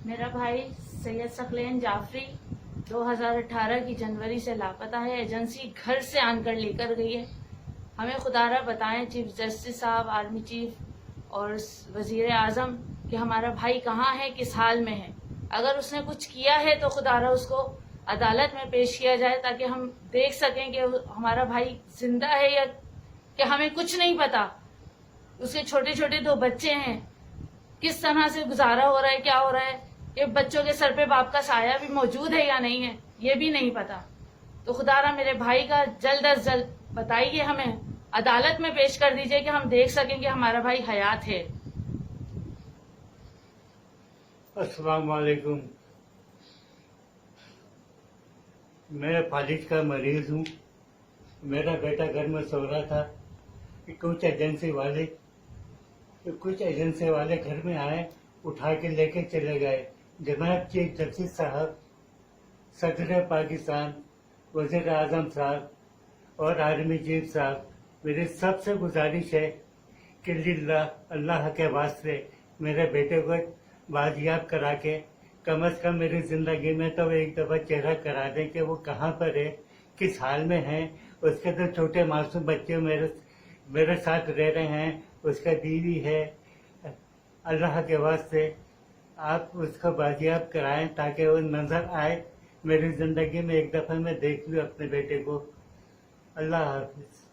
मेरा भाई सैयद सकलेन जाफरी 2018 की जनवरी से लापता है। एजेंसी घर से आनकर लेकर गई है। हमें खुदारा बताएं चीफ जस्टिस साहब, आर्मी चीफ और वजीर आजम कि हमारा भाई कहाँ है, किस हाल में है। अगर उसने कुछ किया है तो खुदारा उसको अदालत में पेश किया जाए ताकि हम देख सकें कि हमारा भाई जिंदा है या कि हमें कुछ नहीं पता। उसके छोटे छोटे 2 बच्चे हैं, किस तरह से गुजारा हो रहा है, क्या हो रहा है, ये बच्चों के सर पे बाप का साया भी मौजूद है या नहीं है, ये भी नहीं पता। तो खुदारा मेरे भाई का जल्द अज जल्द बताइए, हमें अदालत में पेश कर दीजिए कि हम देख सकें कि हमारा भाई हयात है। अस्सलाम वालेकुम। मैं फालिज का मरीज हूँ। मेरा बेटा घर में सो रहा था कि कुछ एजेंसी वाले घर में आए, उठा के लेके चले गए। जनाब चीफ जस्टिस साहब, सदर पाकिस्तान, वजीर आजम साहब और आर्मी चीफ साहब, मेरी सबसे गुजारिश है कि लिल्लाह अल्लाह के वास्ते मेरे बेटे को बाजियाब करा के कम से कम मेरी जिंदगी में तो एक दफा चेहरा करा दें कि वो कहाँ पर है, किस हाल में है। उसके तो छोटे मासूम बच्चे मेरे साथ रह रहे हैं, उसका बीवी है। अल्लाह के वास्ते आप उसको बाजियाब कराएं ताकि वो नजर आए। मेरी जिंदगी में एक दफा मैं देख लूं अपने बेटे को। अल्लाह हाफिज।